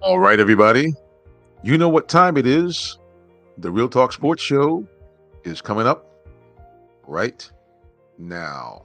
All right, everybody. You know what time it is. The Real Talk Sports Show is coming up right now.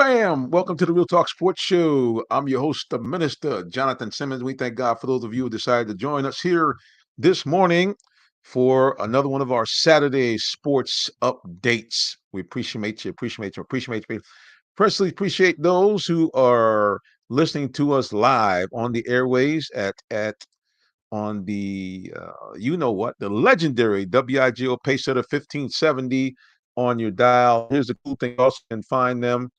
Bam! Welcome to the Real Talk Sports Show. I'm your host, the Minister, Jonathan Simmons. We thank God for those of you who decided to join us here this morning for another one of our Saturday sports updates. We appreciate you. Personally, appreciate those who are listening to us live on the airways at on the you know what, the legendary WIGO Pacesetter 1570 on your dial. Here's the cool thing: you also can find them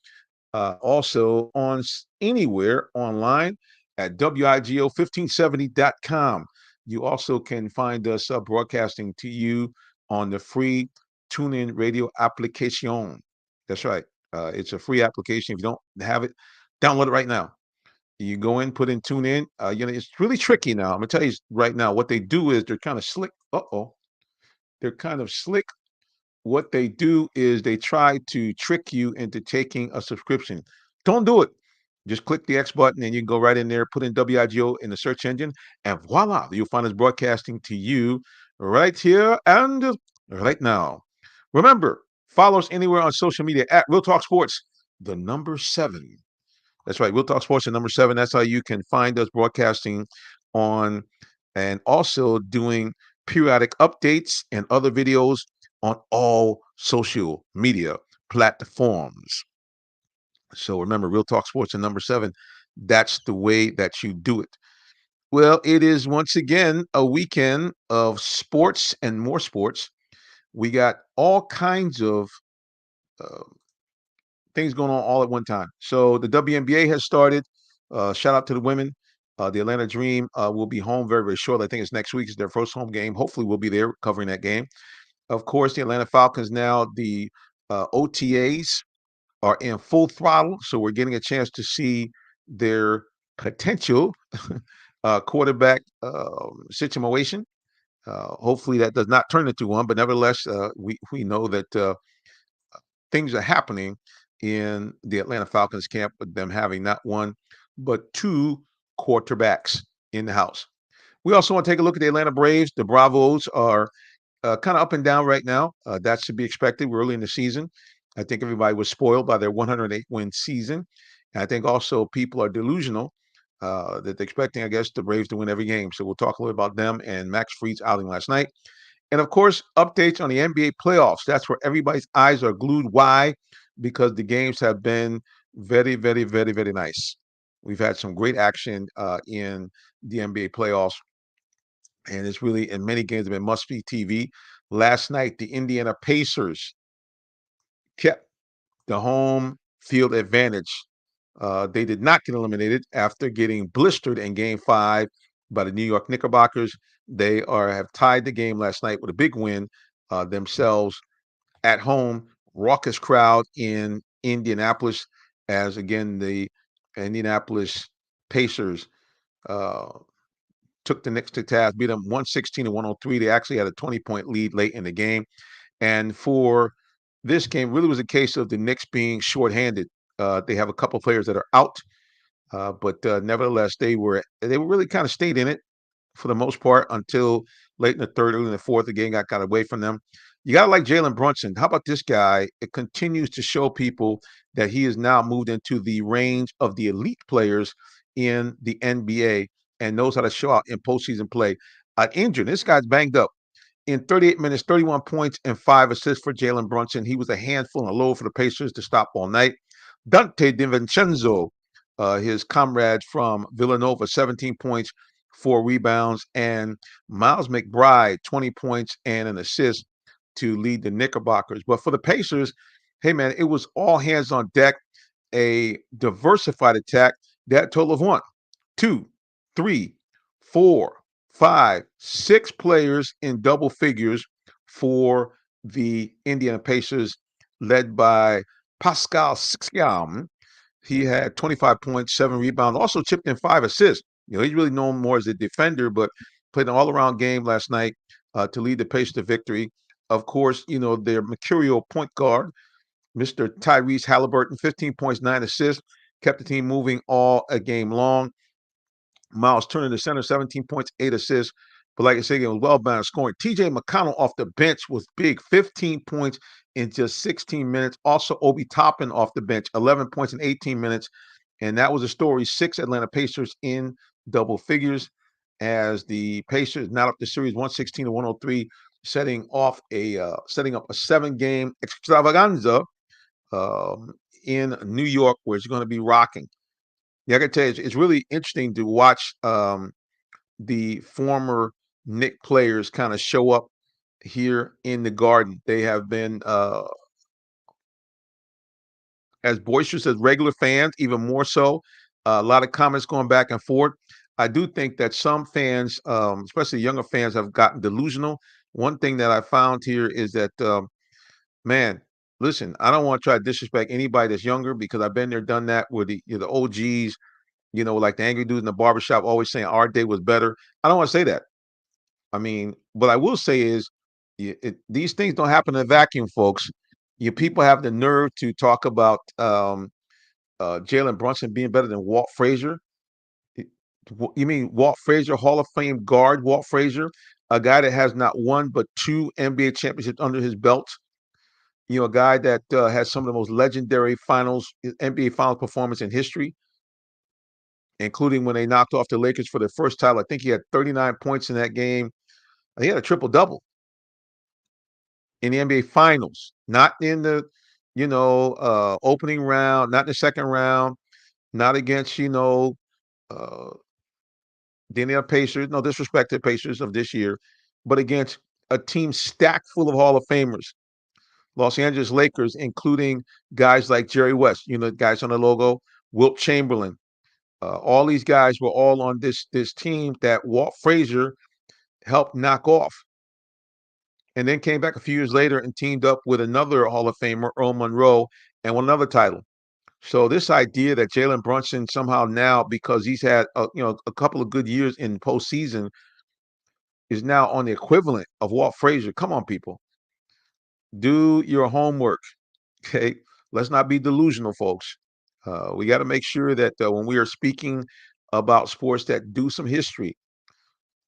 also on anywhere online at WIGO1570.com. You also can find us broadcasting to you on the free TuneIn radio application. That's right. It's a free application. If you don't have it, download it right now. You go in, put in tune in. It's really tricky now. I'm gonna tell you right now. What they do is they're kind of slick. They're kind of slick. What they do is they try to trick you into taking a subscription. Don't do it. Just click the X button and you can go right in there, put in WIGO in the search engine, and voila, you'll find us broadcasting to you right here and right now. Remember, follow us anywhere on social media at Real Talk Sports, the number seven. That's right. We'll talk sports at number seven. That's how you can find us broadcasting on and also doing periodic updates and other videos on all social media platforms. So remember, Real Talk Sports at number seven. That's the way that you do it. Well, it is once again a weekend of sports and more sports. We got all kinds of uh, things going on all at one time. So the WNBA has started. Shout out to the women. The Atlanta Dream will be home very, very shortly. I think it's next week. It's their first home game. Hopefully, we'll be there covering that game. Of course, the Atlanta Falcons now, the OTAs are in full throttle. So we're getting a chance to see their potential quarterback situation. Hopefully, that does not turn into one. But nevertheless, we know that things are happening in the Atlanta Falcons camp with them having not one, but two quarterbacks in the house. We also want to take a look at the Atlanta Braves. The Bravos are kind of up and down right now. That should be expected. We're early in the season. I think everybody was spoiled by their 108 win season. And I think also people are delusional that they're expecting, I guess, the Braves to win every game. So we'll talk a little about them and Max Fried's outing last night. And of course, updates on the NBA playoffs. That's where everybody's eyes are glued. Why? Because the games have been very, very, very, very nice. We've had some great action in the NBA playoffs, and it's really in many games have been must-see TV. Last night, the Indiana Pacers kept the home field advantage. They did not get eliminated after getting blistered in Game Five by the New York Knickerbockers. They have tied the game last night with a big win themselves at home. Raucous crowd in Indianapolis, as again the Indianapolis Pacers uh, took the Knicks to task, beat them 116 to 103. They actually had a 20-point lead late in the game. And for this game, really was a case of the Knicks being shorthanded. They have a couple players that are out. But nevertheless, they were really kind of stayed in it for the most part until late in the third, early in the fourth. The game got away from them. You got to like Jalen Brunson. How about this guy? It continues to show people that he has now moved into the range of the elite players in the NBA and knows how to show out in postseason play. Injured. This guy's banged up. In 38 minutes, 31 points and 5 assists for Jalen Brunson. He was a handful and a load for the Pacers to stop all night. Dante DiVincenzo, his comrades from Villanova, 17 points, 4 rebounds, and Miles McBride, 20 points and an assist to lead the Knickerbockers. But for the Pacers, hey man, it was all hands on deck, a diversified attack. That total of 1, 2, 3, 4, 5, 6 players in double figures for the Indiana Pacers, led by Pascal Siakam. He had 25 points, 7 rebounds, also chipped in 5 assists. He's really known more as a defender, but played an all-around game last night to lead the Pacers to victory. Of course, their mercurial point guard, Mr. Tyrese Halliburton, 15 points, 9 assists, kept the team moving all a game long. Miles Turner, the center, 17 points, 8 assists. But like I said, it was well-balanced scoring. TJ McConnell off the bench was big, 15 points in just 16 minutes. Also, Obi Toppin off the bench, 11 points in 18 minutes. And that was a story. 6 Atlanta Pacers in double figures as the Pacers now up the series 116 to 103, setting up a 7-game extravaganza in New York, where it's going to be rocking. Yeah, I can tell you, it's really interesting to watch the former Knick players kind of show up here in the Garden. They have been as boisterous as regular fans, even more so. A lot of comments going back and forth. I do think that some fans, especially younger fans, have gotten delusional. One thing that I found here is that, man, listen, I don't want to try to disrespect anybody that's younger because I've been there, done that with the OGs, like the angry dude in the barbershop always saying our day was better. I don't want to say that. I mean, what I will say is these things don't happen in a vacuum, folks. You people have the nerve to talk about Jalen Brunson being better than Walt Frazier. You mean Walt Frazier, Hall of Fame guard Walt Frazier, a guy that has not one but 2 NBA championships under his belt. A guy that has some of the most legendary NBA Finals performance in history, including when they knocked off the Lakers for the first title. I think he had 39 points in that game. He had a triple-double in the NBA Finals, not in the, opening round, not in the second round, not against, the Indiana Pacers, no disrespect to the Pacers of this year, but against a team stacked full of Hall of Famers. Los Angeles Lakers, including guys like Jerry West, guys on the logo, Wilt Chamberlain. All these guys were all on this team that Walt Frazier helped knock off. And then came back a few years later and teamed up with another Hall of Famer, Earl Monroe, and won another title. So this idea that Jalen Brunson somehow now, because he's had a couple of good years in postseason, is now on the equivalent of Walt Frazier. Come on, people. Do your homework. Okay. Let's not be delusional, folks. We got to make sure that when we are speaking about sports, that do some history.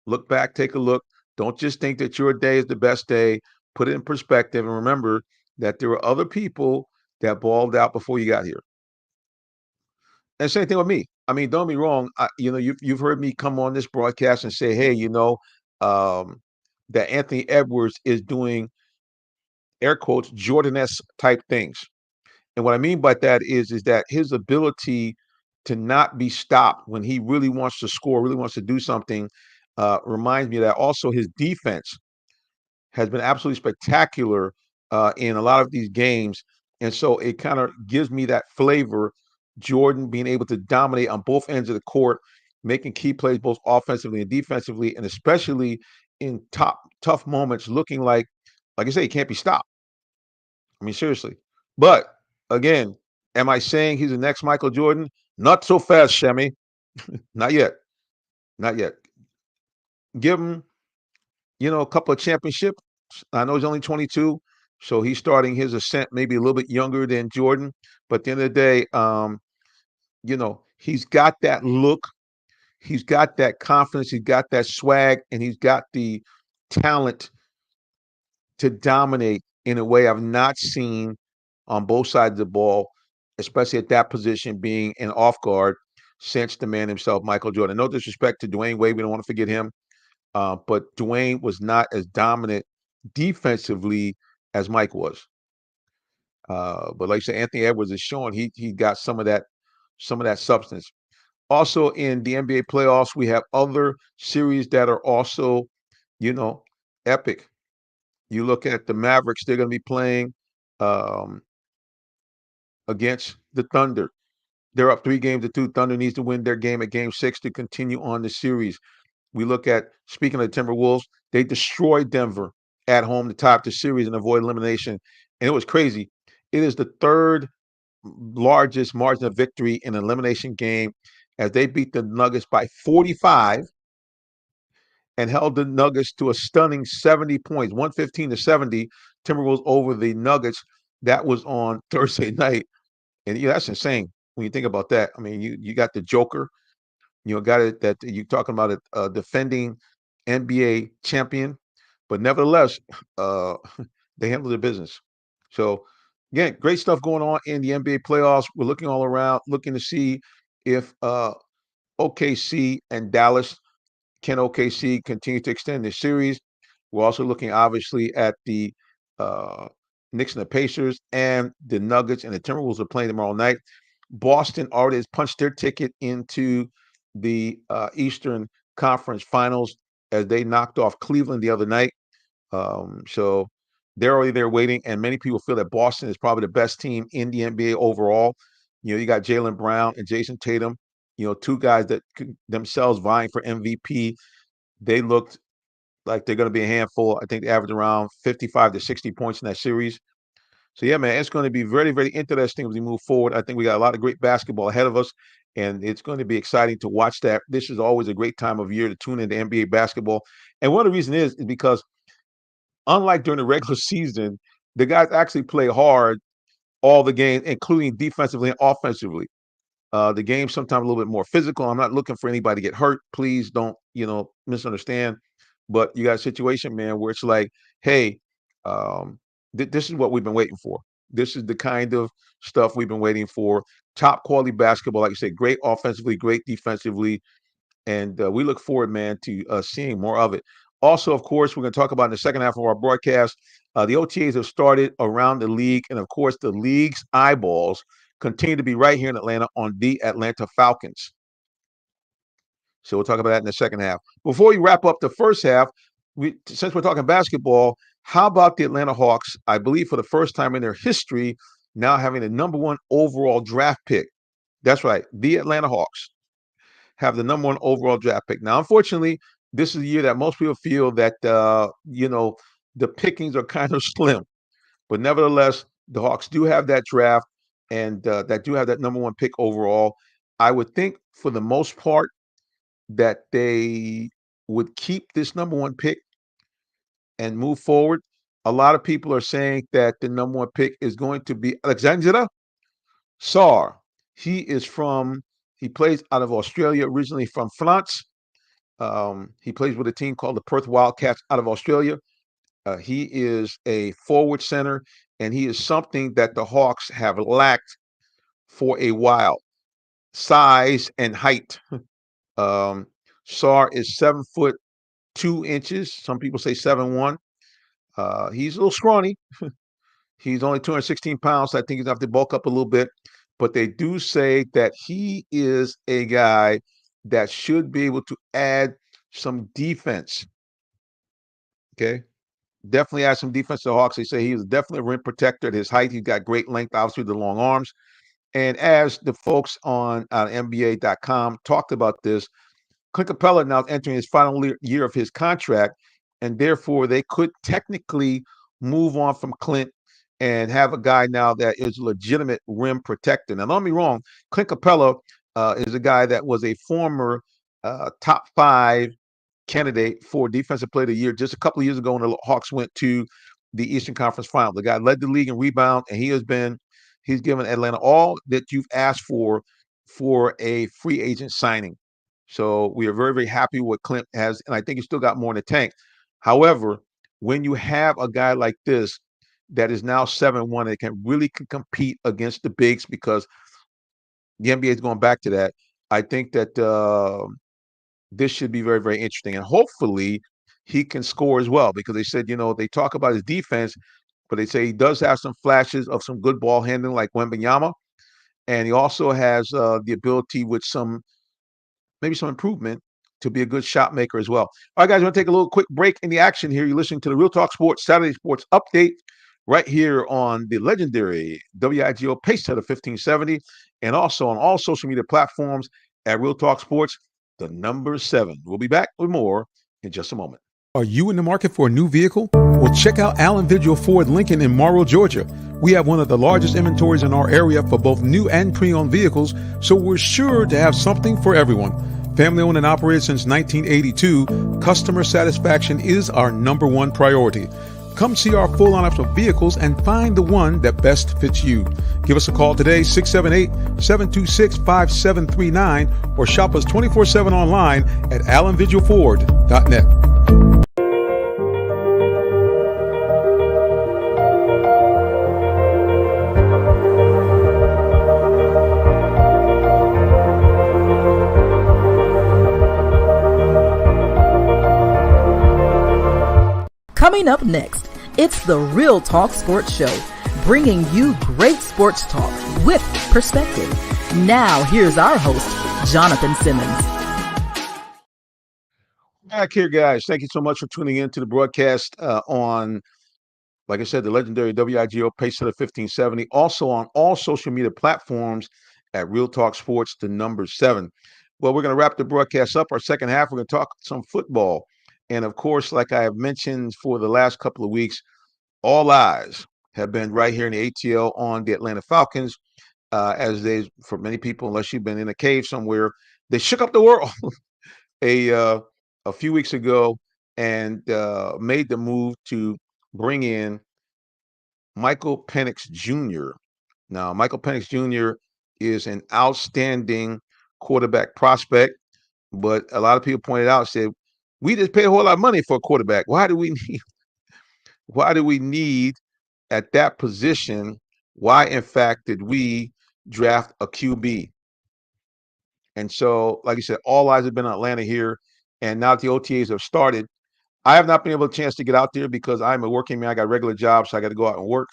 Look back, take a look. Don't just think that your day is the best day. Put it in perspective and remember that there were other people that balled out before you got here. And same thing with me. I mean, don't be wrong. You've heard me come on this broadcast and say, hey, that Anthony Edwards is doing air quotes Jordan-esque type things. And what I mean by that is that his ability to not be stopped when he really wants to score, really wants to do something, reminds me that also his defense has been absolutely spectacular in a lot of these games. And so it kind of gives me that flavor, Jordan being able to dominate on both ends of the court, making key plays both offensively and defensively, and especially in tough moments, looking like I say, he can't be stopped. I mean, seriously. But again, am I saying he's the next Michael Jordan? Not so fast, Shemi. Not yet. Not yet. Give him, a couple of championships. I know he's only 22, so he's starting his ascent maybe a little bit younger than Jordan. But at the end of the day, He's got that look. He's got that confidence. He's got that swag, and he's got the talent to dominate in a way I've not seen on both sides of the ball, especially at that position being an off guard since the man himself, Michael Jordan. No disrespect to Dwayne Wade. We don't want to forget him. But Dwayne was not as dominant defensively as Mike was. But like I said, Anthony Edwards is showing he got some of that substance. Also in the NBA playoffs, we have other series that are also, you know, epic. You look at the Mavericks; they're going to be playing um, against the Thunder. They're up 3 games to 2. Thunder needs to win their game at Game 6 to continue on the series. We look at, speaking of the Timberwolves, they destroyed Denver at home to top the series and avoid elimination. And it was crazy. It is the third largest margin of victory in an elimination game as they beat the Nuggets by 45 and held the Nuggets to a stunning 70 points, 115-70. Timberwolves over the Nuggets. That was on Thursday night. And yeah, that's insane when you think about that. I mean, you got the Joker, got it that you're talking about a defending NBA champion, but nevertheless, uh, they handle their business. So again, great stuff going on in the NBA playoffs. We're looking all around, looking to see if OKC and Dallas can OKC continue to extend this series. We're also looking obviously at the uh, Knicks and the Pacers and the Nuggets and the Timberwolves are playing tomorrow night. Boston already has punched their ticket into the Eastern Conference Finals as they knocked off Cleveland the other night. So they're already there waiting, and many people feel that Boston is probably the best team in the NBA overall. You got Jaylen Brown and Jason Tatum, two guys that themselves vying for MVP. They looked like they're going to be a handful. I think they averaged around 55 to 60 points in that series. So yeah, man, it's going to be very, very interesting as we move forward. I think we got a lot of great basketball ahead of us, and it's going to be exciting to watch that. This is always a great time of year to tune into NBA basketball. And one of the reasons is because unlike during the regular season, the guys actually play hard all the games, including defensively and offensively. The game's sometimes a little bit more physical. I'm not looking for anybody to get hurt. Please don't, misunderstand. But you got a situation, man, where it's like, hey, this is what we've been waiting for. This is the kind of stuff we've been waiting for. Top quality basketball, like you said, great offensively, great defensively, and we look forward, man, to seeing more of it. Also, of course, we're going to talk about in the second half of our broadcast. The OTAs have started around the league, and of course, the league's eyeballs continue to be right here in Atlanta on the Atlanta Falcons. So we'll talk about that in the second half. Before we wrap up the first half, since we're talking basketball, how about the Atlanta Hawks? I believe for the first time in their history, now having the number 1 overall draft pick. That's right, the Atlanta Hawks have the number 1 overall draft pick. Now, unfortunately, this is a year that most people feel that the pickings are kind of slim, but nevertheless, the Hawks do have that draft and that do have that number 1 pick overall. I would think for the most part that they would keep this number 1 pick and move forward. A lot of people are saying that the number 1 pick is going to be Alexandre Sarr. He plays out of Australia, originally from France. He plays with a team called the Perth Wildcats out of Australia. He is a forward center, and he is something that the Hawks have lacked for a while: size and height. Um, Sarr is 7'2". Some people say 7'1". He's a little scrawny. He's only 216 pounds. So I think he's going to have to bulk up a little bit. But they do say that he is a guy that should be able to add some defense. Okay. Definitely add some defense to the Hawks. They say he is definitely a rim protector at his height. He's got great length, obviously, the long arms. And as the folks on NBA.com talked about this, Clint Capella now entering his final year of his contract, and therefore they could technically move on from Clint and have a guy now that is a legitimate rim protector. Now, don't get me wrong, Clint Capella is a guy that was a former top 5 candidate for Defensive Player of the Year just a couple of years ago when the Hawks went to the Eastern Conference Final. The guy led the league in rebound, and he's given Atlanta all that you've asked for for a free agent signing. So we are very, very happy with Clint has, and I think he's still got more in the tank. However, when you have a guy like this that is now 7-1 and can really compete against the bigs, because the NBA is going back to that, I think that this should be very, very interesting. And hopefully he can score as well, because they said, they talk about his defense, but they say he does have some flashes of some good ball handling like Wembanyama. And he also has the ability with maybe some improvement to be a good shot maker as well. All right, guys, we're going to take a little quick break in the action here. You're listening to the Real Talk Sports Saturday Sports Update right here on the legendary WIGO Pacesetter 1570, and also on all social media platforms at Real Talk Sports, the number 7. We'll be back with more in just a moment. Are you in the market for a new vehicle? Well, check out Allen Vigil Ford Lincoln in Morrow, Georgia. We have one of the largest inventories in our area for both new and pre-owned vehicles, so we're sure to have something for everyone. Family owned and operated since 1982, customer satisfaction is our number one priority. Come see our full lineup of vehicles and find the one that best fits you. Give us a call today, 678-726-5739, or shop us 24/7 online at allenvigilford.net. Coming up next, it's the Real Talk Sports Show, bringing you great sports talk with perspective. Now, here's our host, Jonathan Simmons. Back here, guys. Thank you so much for tuning in to the broadcast on, like I said, the legendary WIGO Pacesetter 1570. Also on all social media platforms at Real Talk Sports, the number 7. Well, we're going to wrap the broadcast up. Our second half, we're going to talk some football. And of course, like I have mentioned for the last couple of weeks, all eyes have been right here in the ATL on the Atlanta Falcons, as for many people, unless you've been in a cave somewhere, they shook up the world a few weeks ago and made the move to bring in Michael Penix Jr. Now, Michael Penix Jr. is an outstanding quarterback prospect, but a lot of people pointed out, said, we just paid a whole lot of money for a quarterback. Why do we need at that position? Why, in fact, did we draft a QB? And so, like I said, all eyes have been on Atlanta here. And now that the OTAs have started, I have not been able to chance to get out there because I'm a working man. I got regular jobs, so I got to go out and work.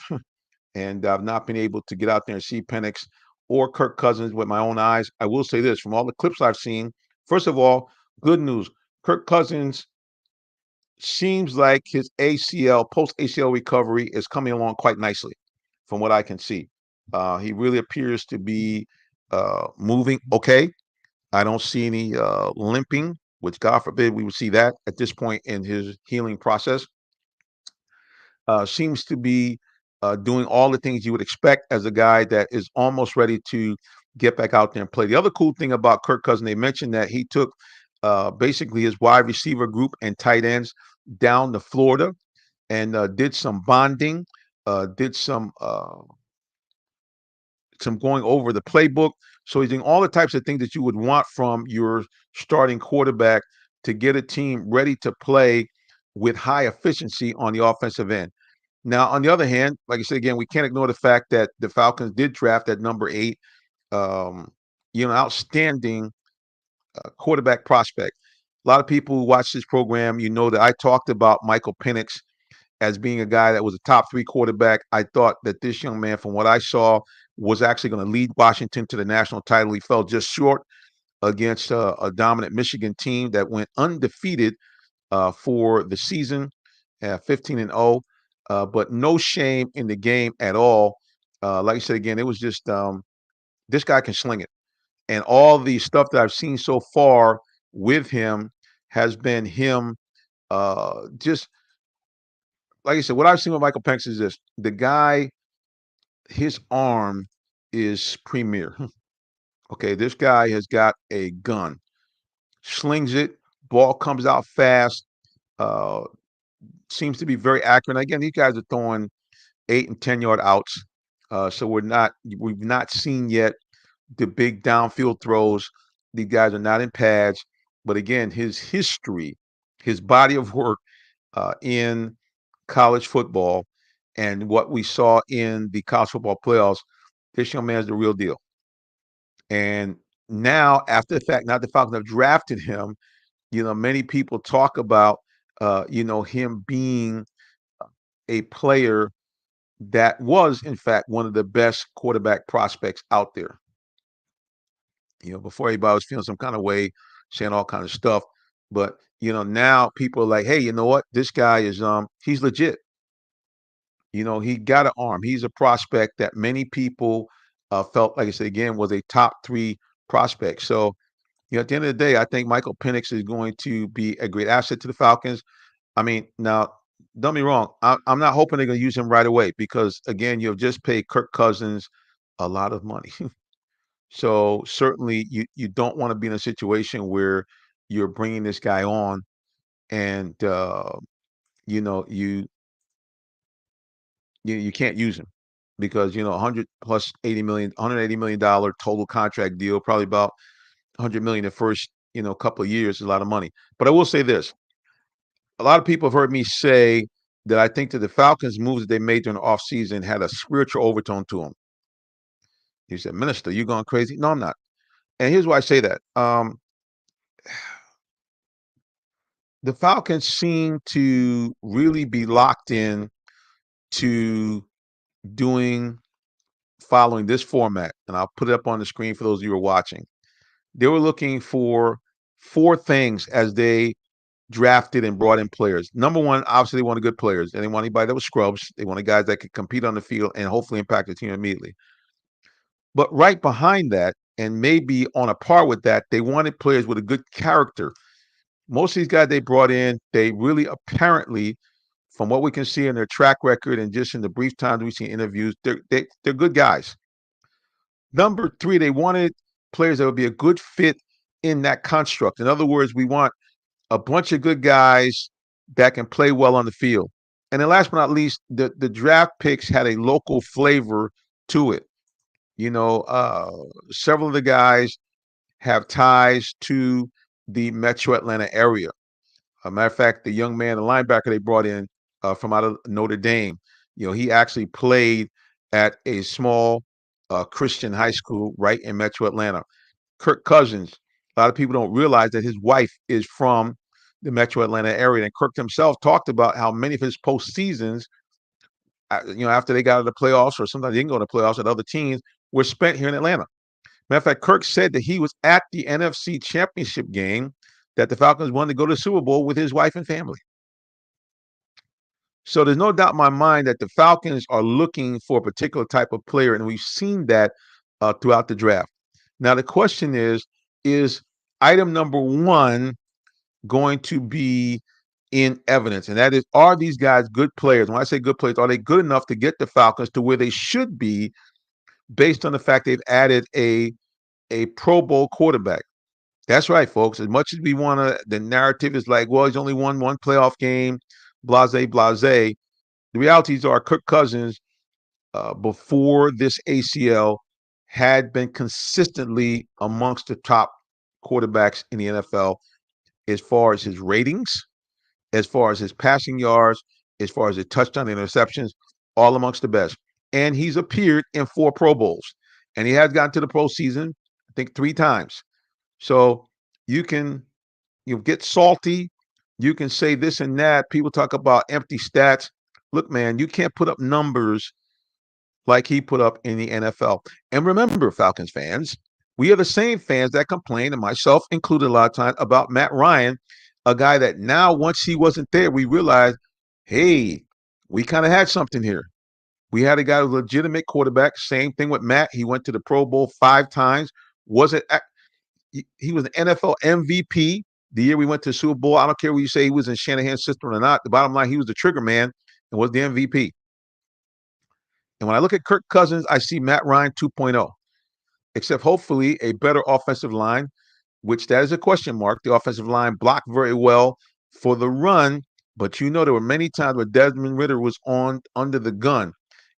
And I've not been able to get out there and see Penix or Kirk Cousins with my own eyes. I will say this, from all the clips I've seen, first of all, good news. Kirk Cousins seems like his post-ACL recovery is coming along quite nicely from what I can see. He really appears to be moving okay. I don't see any limping, which God forbid we would see that at this point in his healing process. Seems to be doing all the things you would expect as a guy that is almost ready to get back out there and play. The other cool thing about Kirk Cousins, they mentioned that he took basically his wide receiver group and tight ends down to Florida and did some bonding, did some going over the playbook. So he's doing all the types of things that you would want from your starting quarterback to get a team ready to play with high efficiency on the offensive end. Now, on the other hand, like I said again, we can't ignore the fact that the Falcons did draft at number 8, outstanding quarterback prospect. A lot of people who watch this program, that I talked about Michael Penix as being a guy that was a top 3 quarterback. I thought that this young man, from what I saw, was actually going to lead Washington to the national title. He fell just short against a dominant Michigan team that went undefeated for the season, 15-0, but no shame in the game at all. Like I said again, it was just this guy can sling it, and all the stuff that I've seen so far with him has been him. Just like I said, what I've seen with Michael Penix is this: the guy, his arm is premier. Okay, this guy has got a gun, slings it, ball comes out fast. Uh, Seems to be very accurate. Again, these guys are throwing 8 and 10 yard outs. So we've not seen yet the big downfield throws. These guys are not in pads. But again, his history, his body of work in college football and what we saw in the college football playoffs, this young man's the real deal. And now, after the fact, now the Falcons have drafted him, many people talk about, him being a player that was, in fact, one of the best quarterback prospects out there. Before everybody was feeling some kind of way, saying all kind of stuff. But, now people are like, hey, you know what? This guy is, he's legit. He got an arm. He's a prospect that many people felt, like I said again, was a top 3 prospect. So, at the end of the day, I think Michael Penix is going to be a great asset to the Falcons. I mean, now, don't be wrong. I'm not hoping they're going to use him right away because, again, you've just paid Kirk Cousins a lot of money. So certainly, you don't want to be in a situation where you're bringing this guy on and you know you you can't use him because 100 plus 80 million, $180 million total contract deal, probably about 100 million the first couple of years is a lot of money. But I will say this: a lot of people have heard me say that I think that the Falcons moves that they made during the offseason had a spiritual overtone to them. He said, "Minister, you going crazy?" No, I'm not. And here's why I say that. The Falcons seem to really be locked in to doing following this format, and I'll put it up on the screen for those of you who are watching. They were looking for 4 things as they drafted and brought in players. Number one, obviously, they wanted good players. They didn't want anybody that was scrubs. They wanted guys that could compete on the field and hopefully impact the team immediately. But right behind that, and maybe on a par with that, they wanted players with a good character. Most of these guys they brought in, they really apparently, from what we can see in their track record and just in the brief times we've seen interviews, they're good guys. Number 3, they wanted players that would be a good fit in that construct. In other words, we want a bunch of good guys that can play well on the field. And then last but not least, the draft picks had a local flavor to it. Several of the guys have ties to the Metro Atlanta area. A matter of fact, the young man, the linebacker they brought in from out of Notre Dame, he actually played at a small Christian high school right in Metro Atlanta. Kirk Cousins, a lot of people don't realize that his wife is from the Metro Atlanta area. And Kirk himself talked about how many of his postseasons, after they got out of the playoffs or sometimes they didn't go to the playoffs at other teams, were spent here in Atlanta. Matter of fact, Kirk said that he was at the NFC Championship game that the Falcons wanted to go to the Super Bowl with his wife and family. So there's no doubt in my mind that the Falcons are looking for a particular type of player, and we've seen that throughout the draft. Now, the question is item number 1 going to be in evidence? And that is, are these guys good players? When I say good players, are they good enough to get the Falcons to where they should be based on the fact they've added a Pro Bowl quarterback? That's right, folks. As much as we want to, the narrative is like, well, he's only won 1 playoff game, blase, blase. The realities are Kirk Cousins, before this ACL, had been consistently amongst the top quarterbacks in the NFL as far as his ratings, as far as his passing yards, as far as his touchdown interceptions, all amongst the best. And he's appeared in 4 Pro Bowls. And he has gotten to the postseason, I think, 3 times. So you can get salty. You can say this and that. People talk about empty stats. Look, man, you can't put up numbers like he put up in the NFL. And remember, Falcons fans, we are the same fans that complain, and myself included a lot of times, about Matt Ryan, a guy that now, once he wasn't there, we realized, hey, we kind of had something here. We had a guy with a legitimate quarterback. Same thing with Matt. He went to the Pro Bowl 5 times. He was an NFL MVP the year we went to the Super Bowl. I don't care what you say he was in Shanahan's system or not. The bottom line, he was the trigger man and was the MVP. And when I look at Kirk Cousins, I see Matt Ryan 2.0, except hopefully a better offensive line, which that is a question mark. The offensive line blocked very well for the run, but there were many times where Desmond Ridder was under the gun.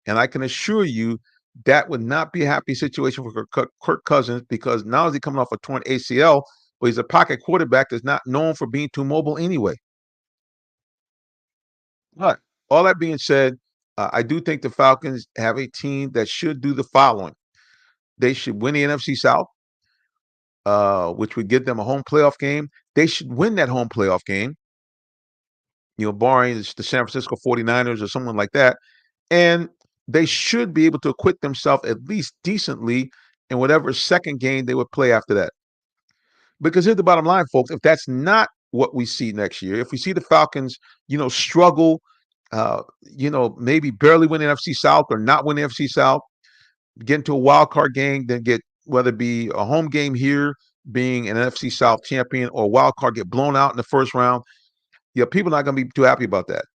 And I can assure you that would not be a happy situation for Kirk Cousins, because now is he coming off a torn ACL, but he's a pocket quarterback that's not known for being too mobile anyway. But all that being said, I do think the Falcons have a team that should do the following. They should win the NFC South, which would give them a home playoff game. They should win that home playoff game, barring the San Francisco 49ers or someone like that. And they should be able to acquit themselves at least decently in whatever second game they would play after that. Because here's the bottom line, folks. If that's not what we see next year, if we see the Falcons, struggle, maybe barely win the NFC South or not win the NFC South, get into a wild card game, then get, whether it be a home game here, being an NFC South champion, or a wild card, get blown out in the first round, people are not going to be too happy about that,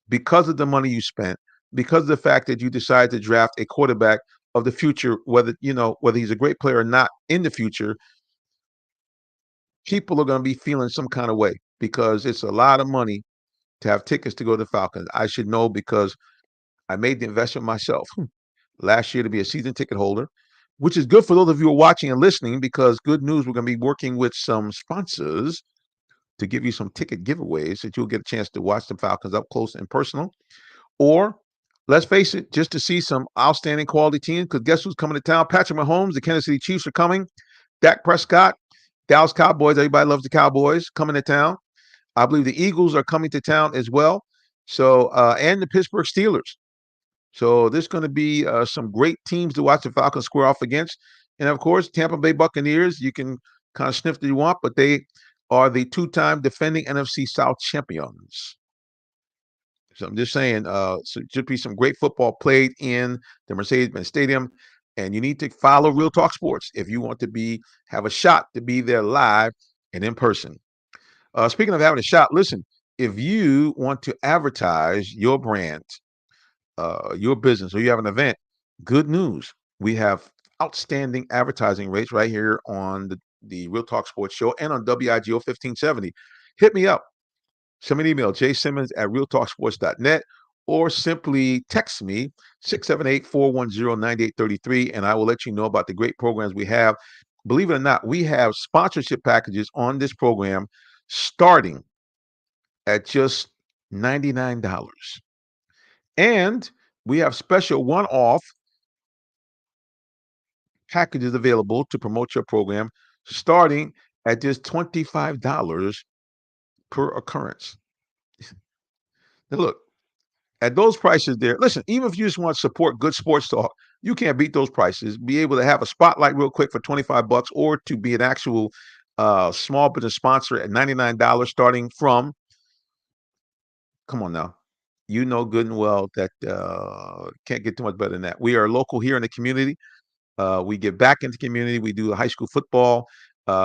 because of the money you spent, because of the fact that you decided to draft a quarterback of the future, whether he's a great player or not in the future. People are going to be feeling some kind of way, because it's a lot of money to have tickets to go to the Falcons. I should know, because I made the investment myself last year to be a season ticket holder, which is good for those of you who are watching and listening, because good news, we're going to be working with some sponsors to give you some ticket giveaways that you'll get a chance to watch the Falcons up close and personal. Or, let's face it, just to see some outstanding quality teams, because guess who's coming to town? Patrick Mahomes, the Kansas City Chiefs are coming. Dak Prescott, Dallas Cowboys, everybody loves the Cowboys, coming to town. I believe the Eagles are coming to town as well. So, and the Pittsburgh Steelers. So there's going to be some great teams to watch the Falcons square off against. And of course, Tampa Bay Buccaneers, you can kind of sniff that you want, but they are the two-time defending NFC South champions. So I'm just saying, so it should be some great football played in the Mercedes-Benz Stadium. And you need to follow Real Talk Sports if you want to have a shot to be there live and in person. Speaking of having a shot, listen, if you want to advertise your brand, your business, or you have an event, good news. We have outstanding advertising rates right here on the Real Talk Sports Show and on WIGO 1570. Hit me up. Send me an email, jsimmons@realtalksports.net, or simply text me 678-410-9833, and I will let you know about the great programs we have. Believe it or not, we have sponsorship packages on this program starting at just $99. And we have special one-off packages available to promote your program starting at just $25 per occurrence. Now look, at those prices there, listen, even if you just want to support good sports talk, you can't beat those prices. Be able to have a spotlight real quick for $25, or to be an actual small business sponsor at $99 starting from, come on now, you know good and well that can't get too much better than that. We are local here in the community. We get back into the community. We do high school football.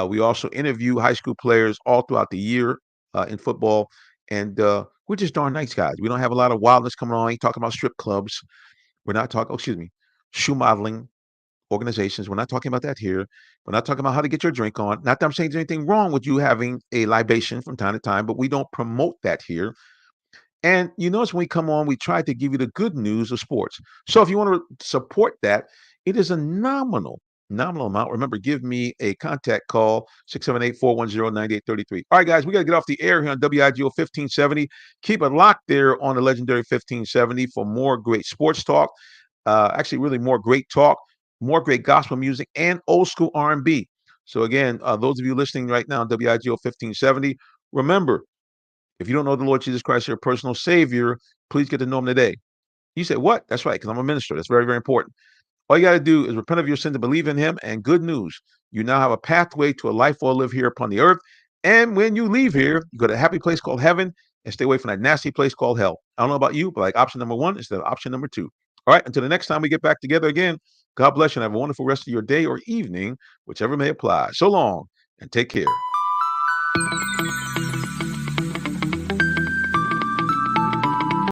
We also interview high school players all throughout the year in football. And we're just darn nice guys. We don't have a lot of wildness coming on. Ain't talking about strip clubs. We're not talking, shoe modeling organizations. We're not talking about that here. We're not talking about how to get your drink on. Not that I'm saying there's anything wrong with you having a libation from time to time, but we don't promote that here. And you notice when we come on, we try to give you the good news of sports. So if you want to support that, it is a nominal amount. Remember, give me a contact call, 678-410-9833. All right, guys, we got to get off the air here on WIGO 1570. Keep it locked there on the legendary 1570 for more great sports talk. Actually, really more great talk, more great gospel music, and old school R&B. So again, those of you listening right now on WIGO 1570, remember, if you don't know the Lord Jesus Christ, your personal Savior, please get to know him today. You say, what? That's right, because I'm a minister. That's very, very important. All you got to do is repent of your sins and believe in him. And good news, you now have a pathway to a life well lived here upon the earth. And when you leave here, you go to a happy place called heaven and stay away from that nasty place called hell. I don't know about you, but like option number one instead of option number two. All right, until the next time we get back together again, God bless you and have a wonderful rest of your day or evening, whichever may apply. So long and take care.